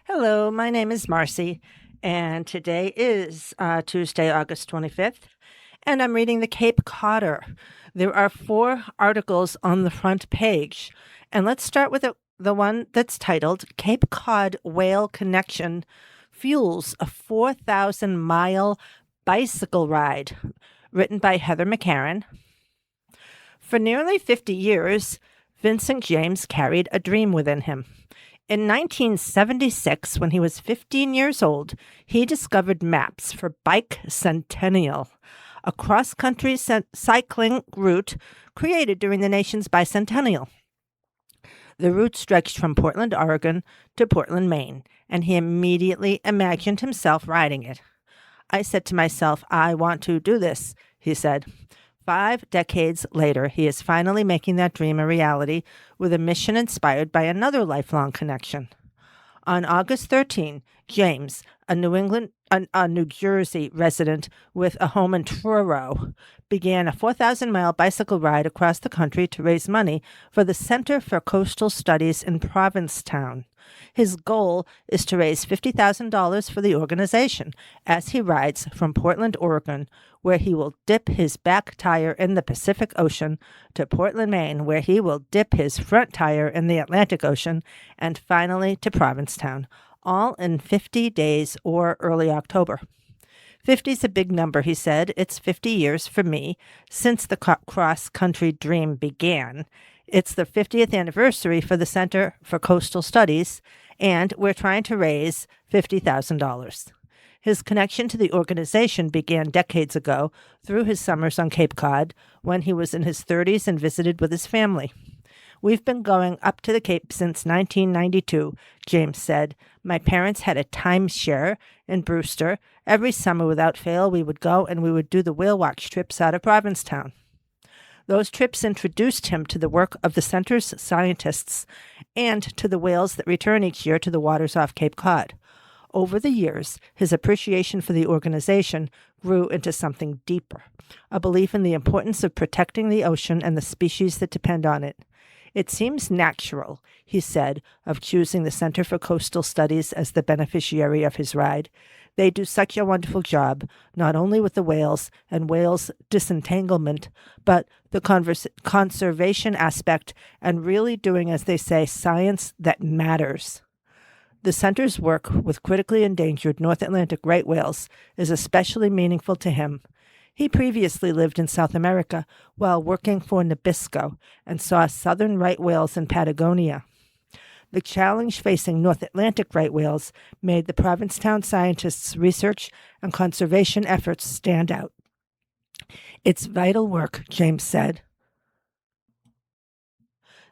Hello, my name is Marcy, and today is Tuesday, August 25th, and I'm reading the Cape Codder. There are 4 articles on the front page, and let's start with the one that's titled Cape Cod Whale Connection Fuels a 4,000-mile bicycle ride, written by Heather McCarran. For nearly 50 years, Vincent James carried a dream within him. In 1976, when he was 15 years old, he discovered maps for Bike Centennial, a cross-country cycling route created during the nation's bicentennial. The route stretched from Portland, Oregon to Portland, Maine, and he immediately imagined himself riding it. I said to myself, I want to do this, he said. 5 decades later, he is finally making that dream a reality with a mission inspired by another lifelong connection. On August 13, James, a New Jersey resident with a home in Truro, began a 4,000-mile bicycle ride across the country to raise money for the Center for Coastal Studies in Provincetown. His goal is to raise $50,000 for the organization as he rides from Portland, Oregon, where he will dip his back tire in the Pacific Ocean, to Portland, Maine, where he will dip his front tire in the Atlantic Ocean, and finally to Provincetown, all in 50 days or early October. 50 is a big number, he said. It's 50 years for me since the cross-country dream began. It's the 50th anniversary for the Center for Coastal Studies, and we're trying to raise $50,000. His connection to the organization began decades ago through his summers on Cape Cod when he was in his 30s and visited with his family. We've been going up to the Cape since 1992, James said. My parents had a timeshare in Brewster. Every summer without fail, we would go and we would do the whale watch trips out of Provincetown. Those trips introduced him to the work of the center's scientists and to the whales that return each year to the waters off Cape Cod. Over the years, his appreciation for the organization grew into something deeper, a belief in the importance of protecting the ocean and the species that depend on it. It seems natural, he said, of choosing the Center for Coastal Studies as the beneficiary of his ride. They do such a wonderful job, not only with the whales and whales disentanglement, but the conservation aspect and really doing, as they say, science that matters. The center's work with critically endangered North Atlantic right whales is especially meaningful to him. He previously lived in South America while working for Nabisco and saw southern right whales in Patagonia. The challenge facing North Atlantic right whales made the Provincetown scientists' research and conservation efforts stand out. It's vital work, James said.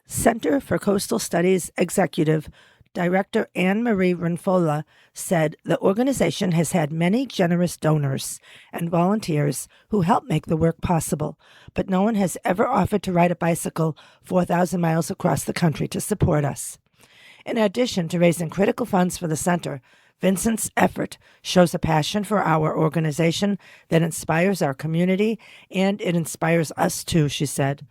Center for Coastal Studies Executive Director Anne-Marie Rinfola said the organization has had many generous donors and volunteers who help make the work possible, but no one has ever offered to ride a bicycle 4,000 miles across the country to support us. In addition to raising critical funds for the center, Vincent's effort shows a passion for our organization that inspires our community, and it inspires us too, she said.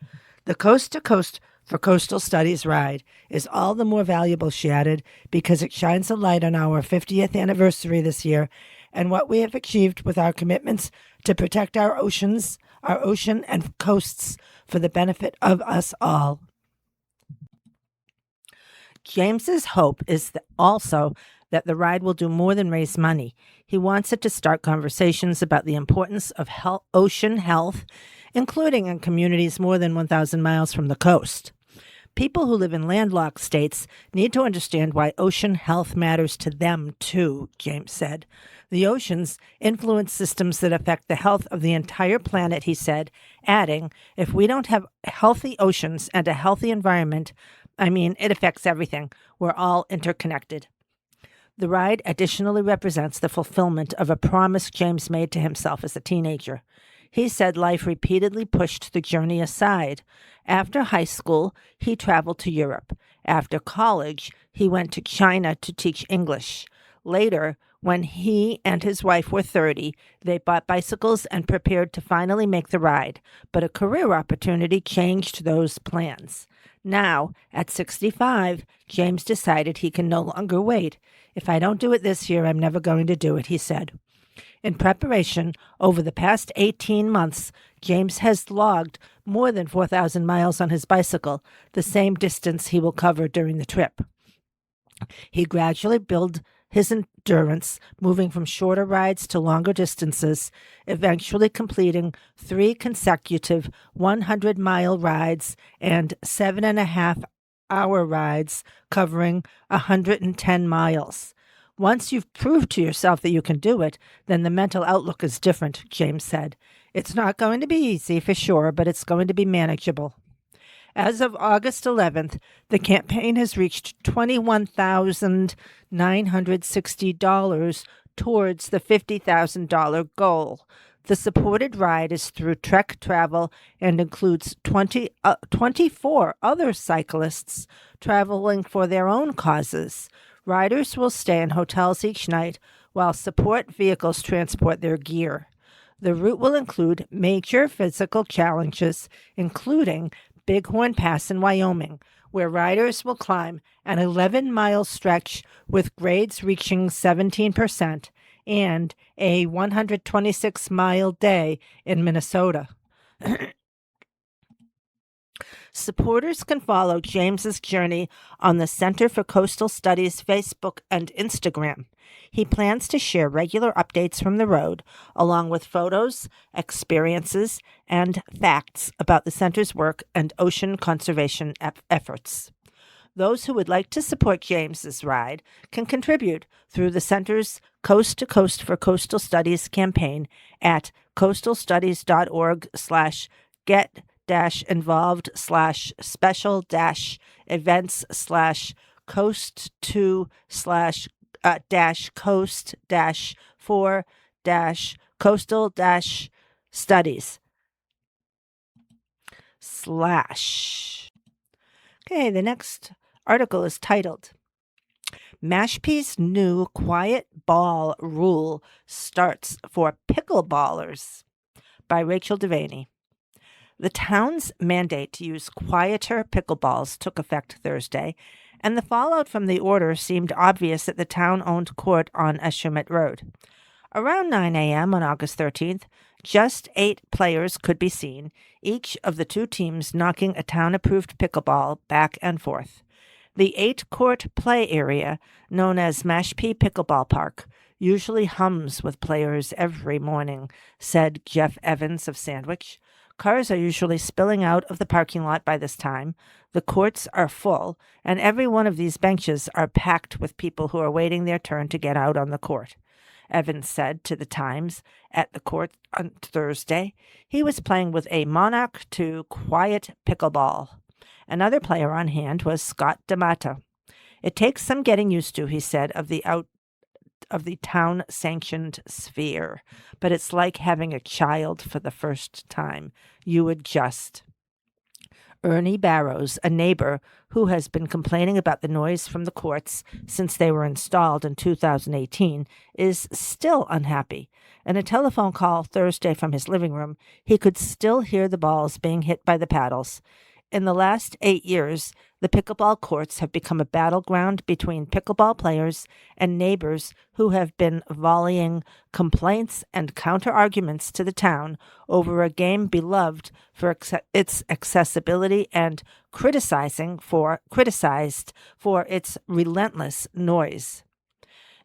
The Coast to Coast for Coastal Studies ride is all the more valuable, she added, because it shines a light on our 50th anniversary this year and what we have achieved with our commitments to protect our ocean and coasts for the benefit of us all. James's hope is also that the ride will do more than raise money. He wants it to start conversations about the importance of ocean health, including in communities more than 1,000 miles from the coast. People who live in landlocked states need to understand why ocean health matters to them, too, James said. The oceans influence systems that affect the health of the entire planet, he said, adding, if we don't have healthy oceans and a healthy environment, it affects everything. We're all interconnected. The ride additionally represents the fulfillment of a promise James made to himself as a teenager. He said life repeatedly pushed the journey aside. After high school, he traveled to Europe. After college, he went to China to teach English. Later, When he and his wife were 30, they bought bicycles and prepared to finally make the ride, but a career opportunity changed those plans. Now, at 65, James decided he can no longer wait. "If I don't do it this year, I'm never going to do it," he said. In preparation, over the past 18 months, James has logged more than 4,000 miles on his bicycle, the same distance he will cover during the trip. He gradually built his endurance, moving from shorter rides to longer distances, eventually completing 3 consecutive 100-mile rides and 7.5-hour rides covering 110 miles. Once you've proved to yourself that you can do it, then the mental outlook is different, James said. "It's not going to be easy, for sure, but it's going to be manageable." As of August 11th, the campaign has reached $21,960 towards the $50,000 goal. The supported ride is through Trek Travel and includes 24 other cyclists traveling for their own causes. Riders will stay in hotels each night while support vehicles transport their gear. The route will include major physical challenges, including Bighorn Pass in Wyoming, where riders will climb an 11-mile stretch with grades reaching 17%, and a 126-mile day in Minnesota. Supporters can follow James's journey on the Center for Coastal Studies Facebook and Instagram. He plans to share regular updates from the road, along with photos, experiences, and facts about the center's work and ocean conservation efforts. Those who would like to support James's ride can contribute through the center's Coast to Coast for Coastal Studies campaign at coastal-studies.org/special-coast-for-coastal-studies/. Okay, the next article is titled, "Mashpee's New Quiet Ball Rule Starts for Pickleballers" by Rachel Devaney. The town's mandate to use quieter pickleballs took effect Thursday, and the fallout from the order seemed obvious at the town-owned court on Eshumet Road. Around 9 a.m. on August 13th, just 8 players could be seen, each of the 2 teams knocking a town-approved pickleball back and forth. The 8-court play area, known as Mashpee Pickleball Park, usually hums with players every morning, said Jeff Evans of Sandwich. Cars are usually spilling out of the parking lot by this time. The courts are full, and every one of these benches are packed with people who are waiting their turn to get out on the court. Evans said to the Times at the court on Thursday he was playing with a Monarch 2 quiet pickleball. Another player on hand was Scott D'Amato. "It takes some getting used to," he said, of the town-sanctioned sphere, but it's like having a child for the first time. You adjust. Ernie Barrows, a neighbor who has been complaining about the noise from the courts since they were installed in 2018, is still unhappy. In a telephone call Thursday from his living room, he could still hear the balls being hit by the paddles. In the last 8 years, the pickleball courts have become a battleground between pickleball players and neighbors who have been volleying complaints and counter-arguments to the town over a game beloved for its accessibility and criticized for its relentless noise.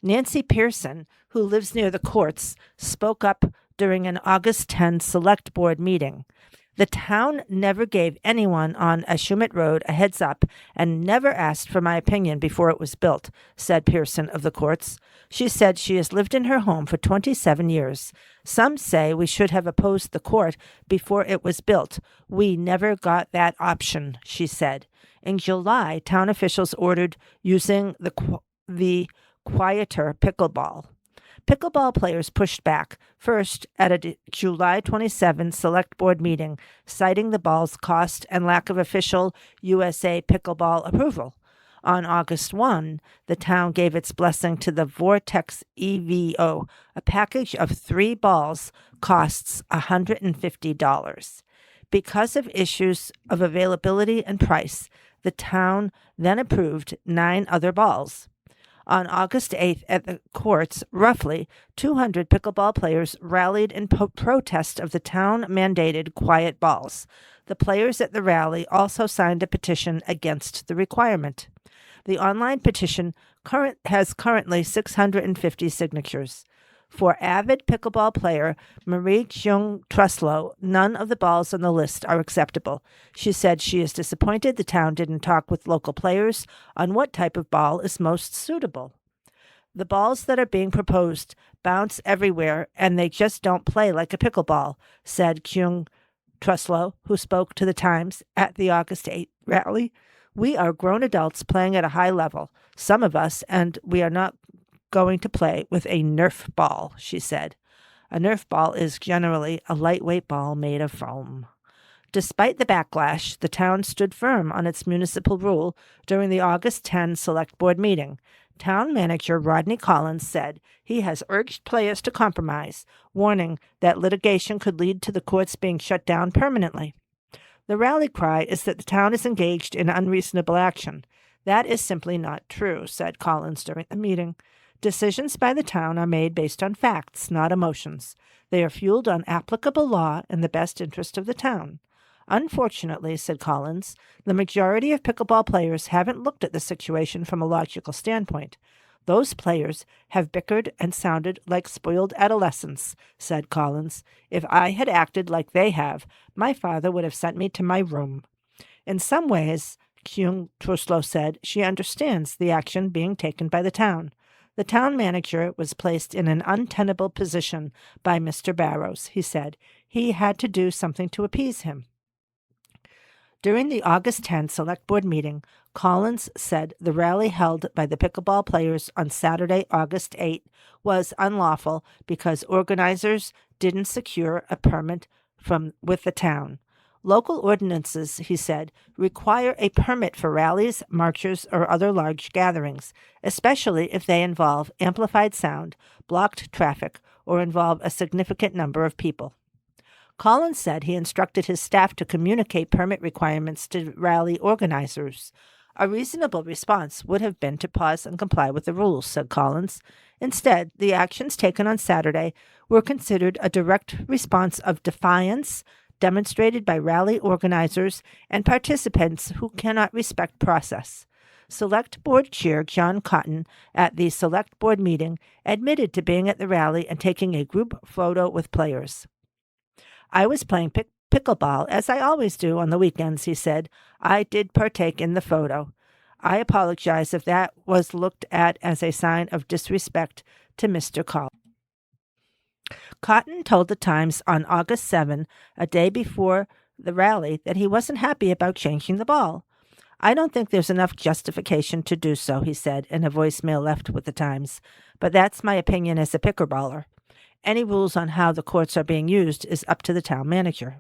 Nancy Pearson, who lives near the courts, spoke up during an August 10 select board meeting. "The town never gave anyone on Eshumet Road a heads up and never asked for my opinion before it was built," said Pearson of the courts. She said she has lived in her home for 27 years. "Some say we should have opposed the court before it was built. We never got that option," she said. In July, town officials ordered using the quieter pickleball. Pickleball players pushed back, first at a July 27 select board meeting, citing the ball's cost and lack of official USA pickleball approval. On August 1, the town gave its blessing to the Vortex EVO. A package of 3 balls costs $150. Because of issues of availability and price, the town then approved 9 other balls. On August 8th at the courts, roughly 200 pickleball players rallied in protest of the town-mandated quiet balls. The players at the rally also signed a petition against the requirement. The online petition has currently 650 signatures. For avid pickleball player Marie Kyung Truslow, none of the balls on the list are acceptable. She said she is disappointed the town didn't talk with local players on what type of ball is most suitable. The balls that are being proposed bounce everywhere and they just don't play like a pickleball, said Kyung Truslow, who spoke to the Times at the August 8th rally. We are grown adults playing at a high level, some of us, and we are not going to play with a Nerf ball, she said. A Nerf ball is generally a lightweight ball made of foam. Despite the backlash, the town stood firm on its municipal rule during the August 10 Select Board meeting. Town manager Rodney Collins said he has urged players to compromise, warning that litigation could lead to the courts being shut down permanently. The rally cry is that the town is engaged in unreasonable action. That is simply not true, said Collins during the meeting. Decisions by the town are made based on facts, not emotions. They are fueled on applicable law in the best interest of the town. Unfortunately, said Collins, the majority of pickleball players haven't looked at the situation from a logical standpoint. Those players have bickered and sounded like spoiled adolescents, said Collins. If I had acted like they have, my father would have sent me to my room. In some ways, Kyung Truslow said, she understands the action being taken by the town. The town manager was placed in an untenable position by Mr. Barrows, he said. He had to do something to appease him. During the August 10 Select Board meeting, Collins said the rally held by the pickleball players on Saturday, August 8, was unlawful because organizers didn't secure a permit with the town. Local ordinances, he said, require a permit for rallies, marches, or other large gatherings, especially if they involve amplified sound, blocked traffic, or involve a significant number of people. Collins said he instructed his staff to communicate permit requirements to rally organizers. A reasonable response would have been to pause and comply with the rules, said Collins. Instead, the actions taken on Saturday were considered a direct response of defiance demonstrated by rally organizers and participants who cannot respect process. Select Board Chair John Cotton at the Select Board meeting admitted to being at the rally and taking a group photo with players. I was playing pickleball, as I always do on the weekends, he said. I did partake in the photo. I apologize if that was looked at as a sign of disrespect to Mr. Collins. Cotton told the Times on August 7, a day before the rally, that he wasn't happy about changing the ball. I don't think there's enough justification to do so, he said in a voicemail left with the Times. But that's my opinion as a pickerballer. Any rules on how the courts are being used is up to the town manager.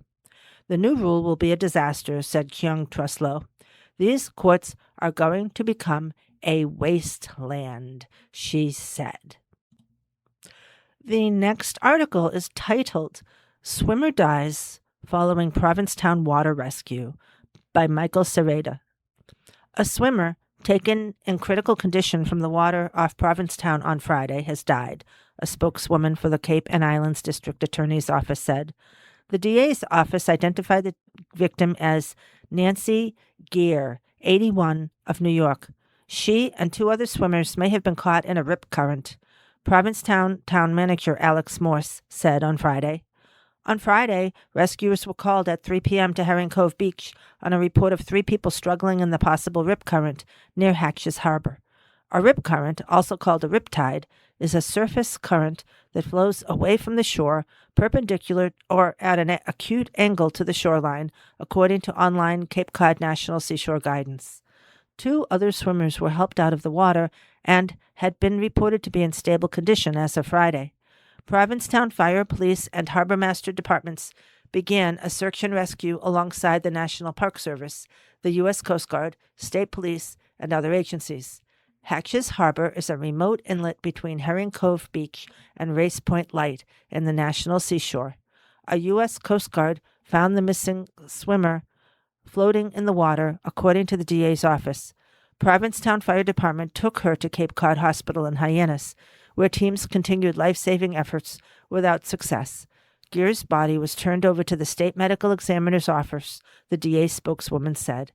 The new rule will be a disaster, said Kyung Truslow. These courts are going to become a wasteland, she said. The next article is titled, Swimmer Dies Following Provincetown Water Rescue by Michael Sereda. A swimmer taken in critical condition from the water off Provincetown on Friday has died, a spokeswoman for the Cape and Islands District Attorney's Office said. The DA's office identified the victim as Nancy Gear, 81, of New York. She and 2 other swimmers may have been caught in a rip current, Provincetown town manager Alex Morse said on Friday. On Friday, rescuers were called at 3 p.m. to Herring Cove Beach on a report of 3 people struggling in the possible rip current near Hatches Harbor. A rip current, also called a riptide, is a surface current that flows away from the shore, perpendicular or at an acute angle to the shoreline, according to online Cape Cod National Seashore Guidance. 2 other swimmers were helped out of the water and had been reported to be in stable condition as of Friday. Provincetown Fire, Police, and Harbor Master departments began a search and rescue alongside the National Park Service, the U.S. Coast Guard, state police, and other agencies. Hatches Harbor is a remote inlet between Herring Cove Beach and Race Point Light in the National Seashore. A U.S. Coast Guard found the missing swimmer floating in the water, according to the DA's office. Provincetown Fire Department took her to Cape Cod Hospital in Hyannis, where teams continued life-saving efforts without success. Gear's body was turned over to the state medical examiner's office, the DA spokeswoman said.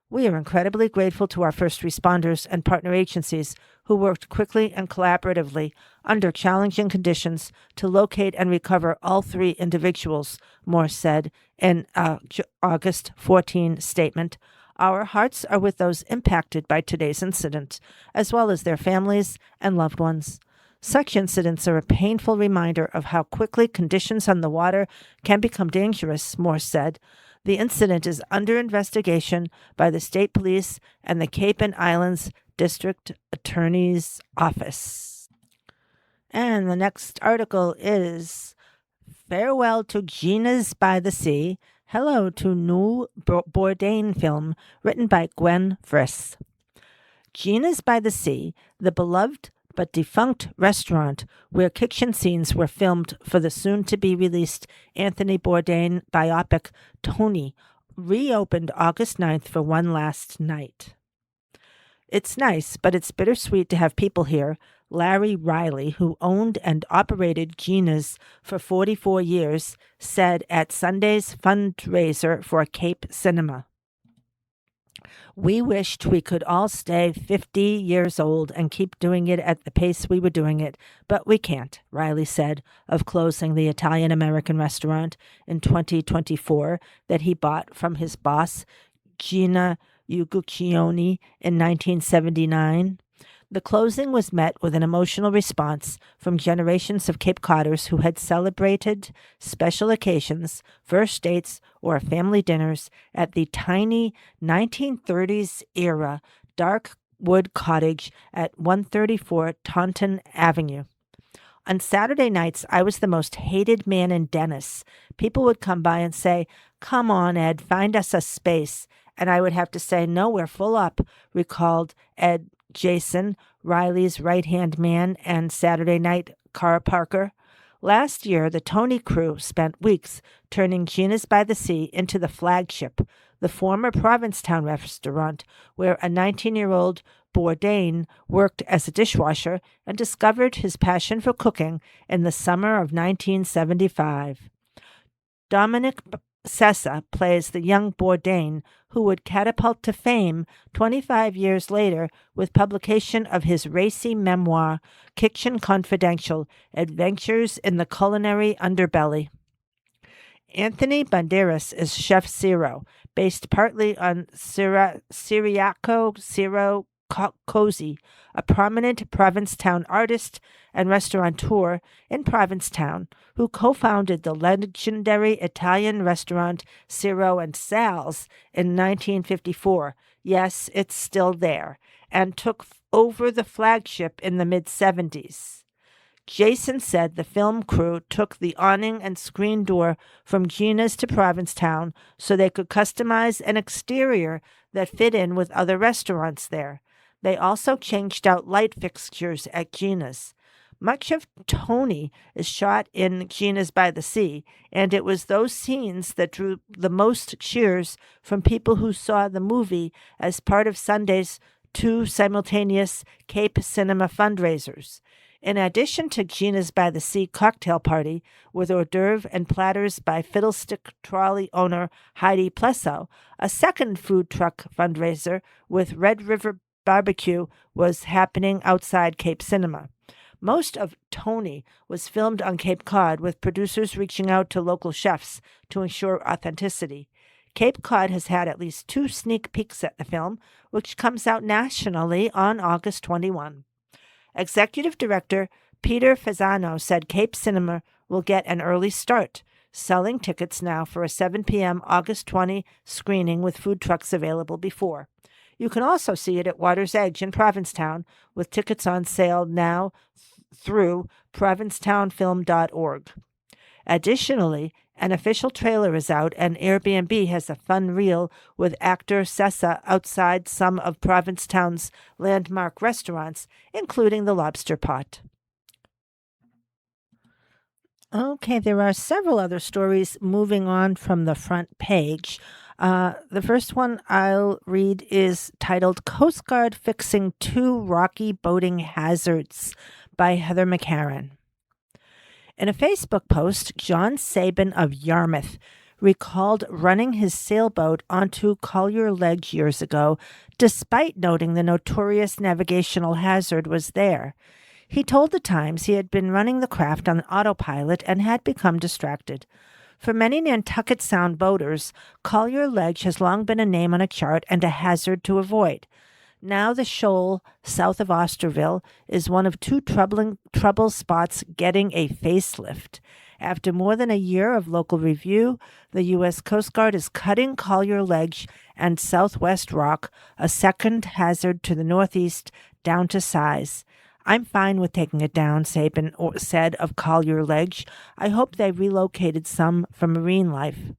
We are incredibly grateful to our first responders and partner agencies who worked quickly and collaboratively under challenging conditions to locate and recover all 3 individuals, Morse said in a August 14 statement. Our hearts are with those impacted by today's incident, as well as their families and loved ones. Such incidents are a painful reminder of how quickly conditions on the water can become dangerous, Morse said. The incident is under investigation by the state police and the Cape and Islands District Attorney's Office. And the next article is Farewell to Gina's by the Sea, Hello to New Bourdain Film, written by Gwen Friss. Gina's by the Sea, the beloved but defunct restaurant where kitchen scenes were filmed for the soon-to-be-released Anthony Bourdain biopic Tony, reopened August 9th for one last night. It's nice, but it's bittersweet to have people here. Larry Riley, who owned and operated Gina's for 44 years, said at Sunday's fundraiser for Cape Cinema. We wished we could all stay 50 years old and keep doing it at the pace we were doing it, but we can't, Riley said of closing the Italian-American restaurant in 2024 that he bought from his boss, Gina Uguccione, in 1979. The closing was met with an emotional response from generations of Cape Codders who had celebrated special occasions, first dates, or family dinners at the tiny 1930s-era dark wood cottage at 134 Taunton Avenue. On Saturday nights, I was the most hated man in Dennis. People would come by and say, "Come on, Ed, find us a space." And I would have to say, "No, we're full up," recalled Ed Jason, Riley's right-hand man and Saturday night car parker. Last year, the Tony crew spent weeks turning Gina's by the Sea into the flagship, the former Provincetown restaurant where a 19-year-old Bourdain worked as a dishwasher and discovered his passion for cooking in the summer of 1975. Dominic Sessa plays the young Bourdain, who would catapult to fame 25 years later with publication of his racy memoir, Kitchen Confidential: Adventures in the Culinary Underbelly. Anthony Banderas is Chef Zero, based partly on Ciriaco Zero Cozy, a prominent Provincetown artist and restaurateur in Provincetown, who co-founded the legendary Italian restaurant Ciro and Sal's in 1954. Yes, it's still there, and took over the flagship in the mid-70s. Jason said the film crew took the awning and screen door from Gina's to Provincetown so they could customize an exterior that fit in with other restaurants there. They also changed out light fixtures at Gina's. Much of Tony is shot in Gina's by the Sea, and it was those scenes that drew the most cheers from people who saw the movie as part of Sunday's 2 simultaneous Cape Cinema fundraisers. In addition to Gina's by the Sea cocktail party with hors d'oeuvre and platters by Fiddlestick Trolley owner Heidi Plesso, a second food truck fundraiser with Red River Barbecue was happening outside Cape Cinema. Most of Tony was filmed on Cape Cod, with producers reaching out to local chefs to ensure authenticity. Cape Cod has had at least 2 sneak peeks at the film, which comes out nationally on August 21. Executive Director Peter Fasano said Cape Cinema will get an early start, selling tickets now for a 7 p.m. August 20 screening with food trucks available before. You can also see it at Water's Edge in Provincetown, with tickets on sale now through provincetownfilm.org. Additionally, An official trailer is out, and Airbnb has a fun reel with actor Sessa outside some of Provincetown's landmark restaurants, including the Lobster Pot. Okay, there are several other stories moving on from the front page. The first one I'll read is titled Coast Guard Fixing Two Rocky Boating Hazards by Heather McCarran. In a Facebook post, John Sabin of Yarmouth recalled running his sailboat onto Collier Ledge years ago, despite noting the notorious navigational hazard was there. He told the Times he had been running the craft on autopilot and had become distracted. For many Nantucket Sound boaters, Collier Ledge has long been a name on a chart and a hazard to avoid. Now the shoal south of Osterville is one of two trouble spots getting a facelift. After more than a year of local review, the U.S. Coast Guard is cutting Collier Ledge and Southwest Rock, a second hazard to the northeast, down to size. I'm fine with taking it down, Sabin said of Collier Ledge. I hope they relocated some for marine life.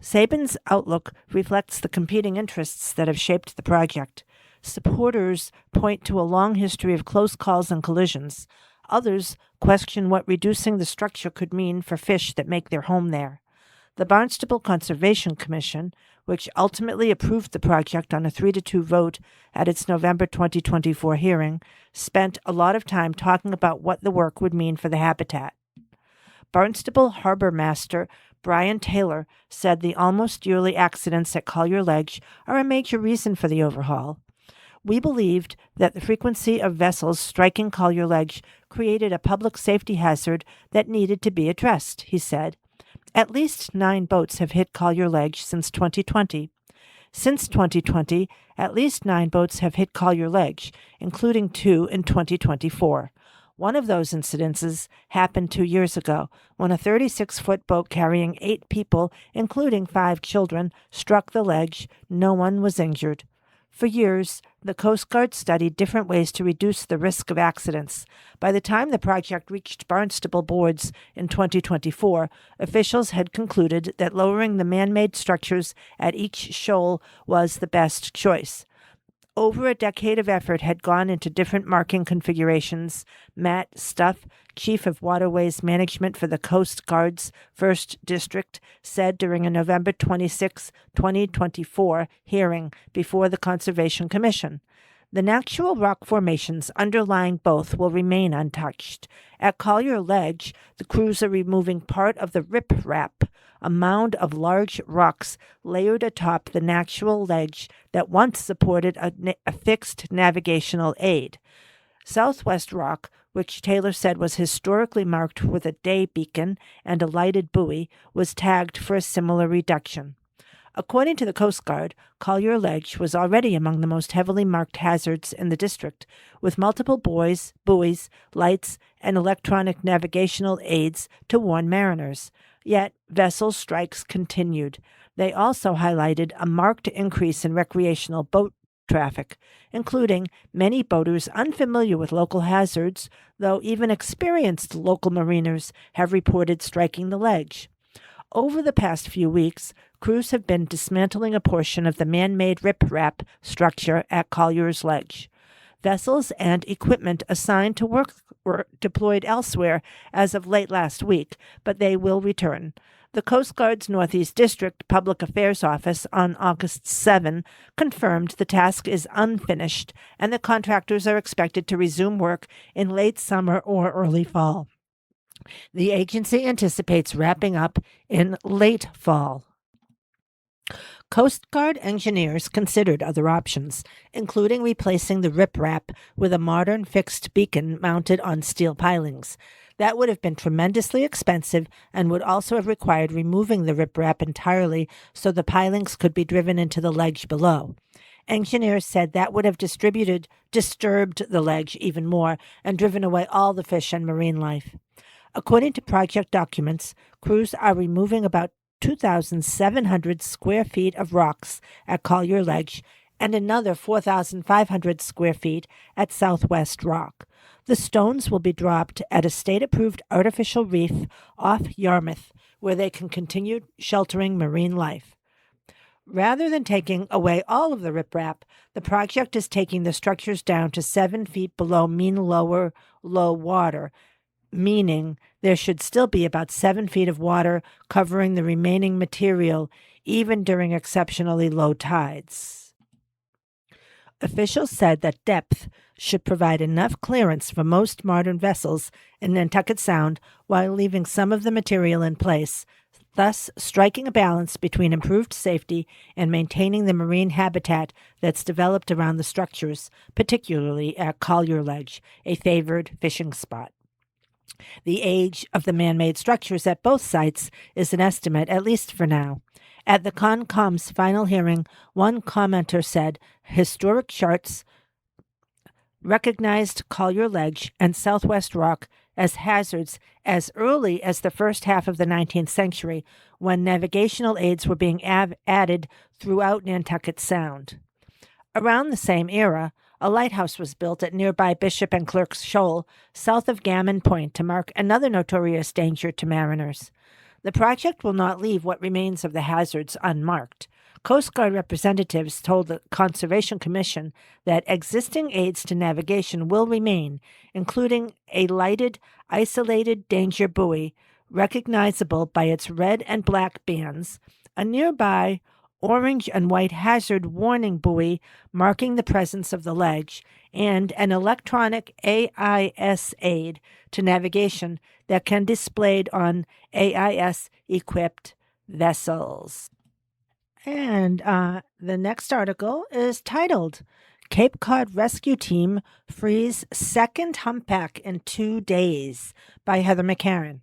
Sabin's outlook reflects the competing interests that have shaped the project. Supporters point to a long history of close calls and collisions. Others question what reducing the structure could mean for fish that make their home there. The Barnstable Conservation Commission, which ultimately approved the project on a 3-2 vote at its November 2024 hearing, spent a lot of time talking about what the work would mean for the habitat. Barnstable Harbor Master Brian Taylor said the almost yearly accidents at Collier Ledge are a major reason for the overhaul. We believed that the frequency of vessels striking Collier Ledge created a public safety hazard that needed to be addressed, he said. At least 9 boats have hit Collier Ledge since 2020. Since 2020, at least 9 boats have hit Collier Ledge, including 2 in 2024. One of those incidences happened 2 years ago when a 36-foot boat carrying 8 people, including 5 children, struck the ledge. No one was injured. For years, the Coast Guard studied different ways to reduce the risk of accidents. By the time the project reached Barnstable boards in 2024, officials had concluded that lowering the man-made structures at each shoal was the best choice. Over a decade of effort had gone into different marking configurations. Matt Stuff, Chief of Waterways Management for the Coast Guard's 1st District, said during a November 26, 2024 hearing before the Conservation Commission. The natural rock formations underlying both will remain untouched. At Collier Ledge, the crews are removing part of the riprap, a mound of large rocks layered atop the natural ledge that once supported a fixed navigational aid. Southwest Rock, which Taylor said was historically marked with a day beacon and a lighted buoy, was tagged for a similar reduction. According to the Coast Guard, Collier Ledge was already among the most heavily marked hazards in the district, with multiple buoys, lights, and electronic navigational aids to warn mariners. Yet, vessel strikes continued. They also highlighted a marked increase in recreational boat traffic, including many boaters unfamiliar with local hazards, though even experienced local mariners have reported striking the ledge. Over the past few weeks, crews have been dismantling a portion of the man-made riprap structure at Collier's Ledge. Vessels and equipment assigned to work were deployed elsewhere as of late last week, but they will return. The Coast Guard's Northeast District Public Affairs Office on August 7 confirmed the task is unfinished and the contractors are expected to resume work in late summer or early fall. The agency anticipates wrapping up in late fall. Coast Guard engineers considered other options, including replacing the riprap with a modern fixed beacon mounted on steel pilings. That would have been tremendously expensive and would also have required removing the riprap entirely so the pilings could be driven into the ledge below. Engineers said that would have disturbed the ledge even more and driven away all the fish and marine life. According to project documents, crews are removing about 2,700 square feet of rocks at Collier Ledge and another 4,500 square feet at Southwest Rock. The stones will be dropped at a state-approved artificial reef off Yarmouth, where they can continue sheltering marine life. Rather than taking away all of the riprap, the project is taking the structures down to 7 feet below mean low water, meaning there should still be about 7 feet of water covering the remaining material, even during exceptionally low tides. Officials said that depth should provide enough clearance for most modern vessels in Nantucket Sound while leaving some of the material in place, thus striking a balance between improved safety and maintaining the marine habitat that's developed around the structures, particularly at Collier Ledge, a favored fishing spot. The age of the man-made structures at both sites is an estimate, at least for now. At the Concom's final hearing, one commenter said historic charts recognized Collier Ledge and Southwest Rock as hazards as early as the first half of the 19th century, when navigational aids were being added throughout Nantucket Sound. Around the same era, a lighthouse was built at nearby Bishop and Clerk's Shoal, south of Gammon Point, to mark another notorious danger to mariners. The project will not leave what remains of the hazards unmarked. Coast Guard representatives told the Conservation Commission that existing aids to navigation will remain, including a lighted, isolated danger buoy, recognizable by its red and black bands, a nearby orange and white hazard warning buoy marking the presence of the ledge, and an electronic AIS aid to navigation that can be displayed on AIS-equipped vessels. And the next article is titled, Cape Cod Rescue Team Frees Second Humpback in 2 Days by Heather McCarran.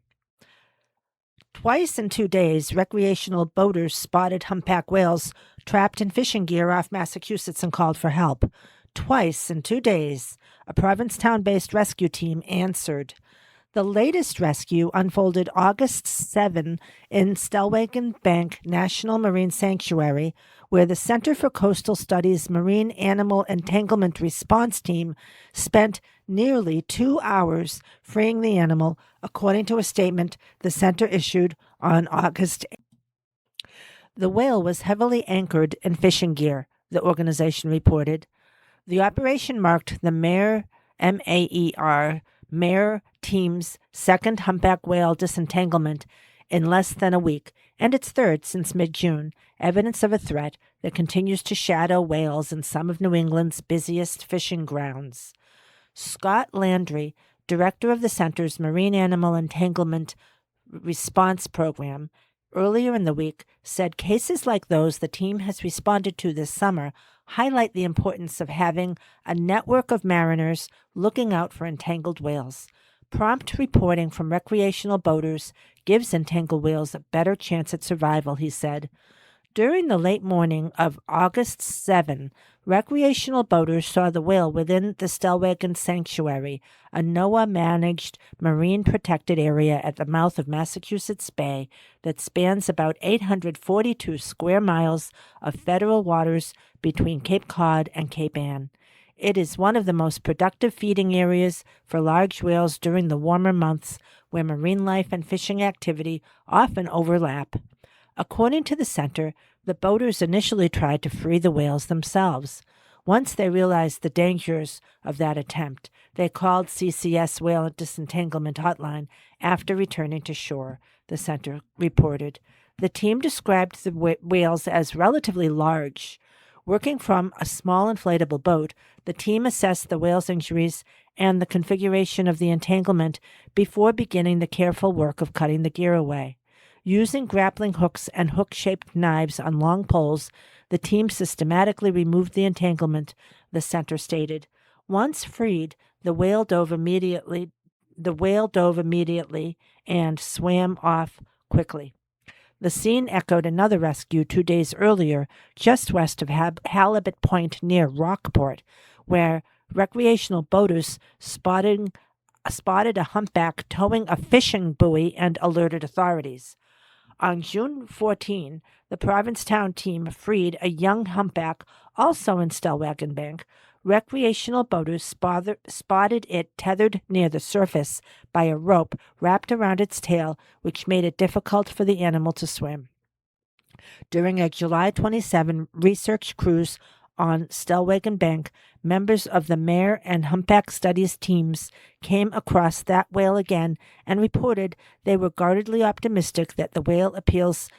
Twice in 2 days, recreational boaters spotted humpback whales trapped in fishing gear off Massachusetts and called for help. Twice in 2 days, a Provincetown-based rescue team answered. The latest rescue unfolded August 7 in Stellwagen Bank National Marine Sanctuary, where the Center for Coastal Studies Marine Animal Entanglement Response Team spent nearly 2 hours freeing the animal, according to a statement the center issued on August 8. The whale was heavily anchored in fishing gear, the organization reported. The operation marked the MAER team's second humpback whale disentanglement in less than a week, and its third since mid-June, evidence of a threat that continues to shadow whales in some of New England's busiest fishing grounds. Scott Landry, director of the center's Marine Animal Entanglement Response Program, earlier in the week said cases like those the team has responded to this summer highlight the importance of having a network of mariners looking out for entangled whales. Prompt reporting from recreational boaters gives entangled whales a better chance at survival, he said. During the late morning of August 7, recreational boaters saw the whale within the Stellwagen Sanctuary, a NOAA-managed marine-protected area at the mouth of Massachusetts Bay that spans about 842 square miles of federal waters between Cape Cod and Cape Ann. It is one of the most productive feeding areas for large whales during the warmer months, where marine life and fishing activity often overlap. According to the center, the boaters initially tried to free the whales themselves. Once they realized the dangers of that attempt, they called CCS Whale Disentanglement Hotline after returning to shore, the center reported. The team described the whales as relatively large. Working from a small inflatable boat, the team assessed the whale's injuries and the configuration of the entanglement before beginning the careful work of cutting the gear away. Using grappling hooks and hook-shaped knives on long poles, the team systematically removed the entanglement, the center stated. Once freed, the whale dove immediately and swam off quickly. The scene echoed another rescue 2 days earlier, just west of Halibut Point near Rockport, where recreational boaters spotted a humpback towing a fishing buoy and alerted authorities. On June 14, the Provincetown team freed a young humpback, also in Stellwagen Bank. Recreational boaters spotted it tethered near the surface by a rope wrapped around its tail, which made it difficult for the animal to swim. During a July 27 research cruise on Stellwagen Bank, members of the Mare and Humpback Studies teams came across that whale again and reported they were guardedly optimistic that the whale appears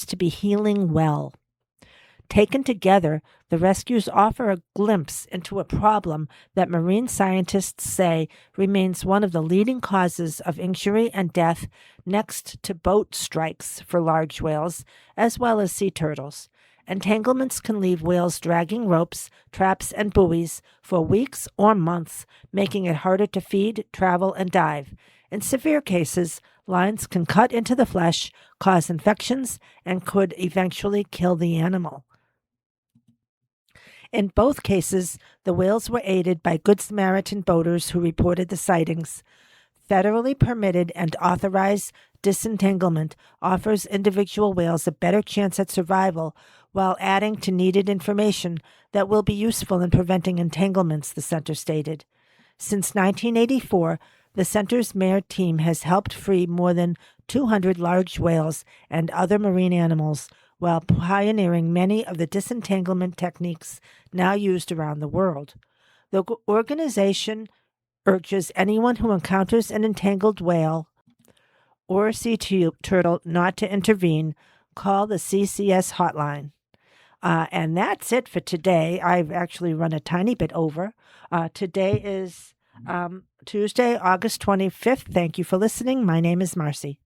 to be healing well. Taken together, the rescues offer a glimpse into a problem that marine scientists say remains one of the leading causes of injury and death next to boat strikes for large whales, as well as sea turtles. Entanglements can leave whales dragging ropes, traps, and buoys for weeks or months, making it harder to feed, travel, and dive. In severe cases, lines can cut into the flesh, cause infections, and could eventually kill the animal. In both cases, the whales were aided by Good Samaritan boaters who reported the sightings. Federally permitted and authorized disentanglement offers individual whales a better chance at survival while adding to needed information that will be useful in preventing entanglements, the center stated. Since 1984, the center's Mare team has helped free more than 200 large whales and other marine animals while pioneering many of the disentanglement techniques now used around the world. The organization urges anyone who encounters an entangled whale or sea turtle not to intervene. Call the CCS hotline. And that's it for today. I've actually run a tiny bit over. Today is Tuesday, August 25th. Thank you for listening. My name is Marcy.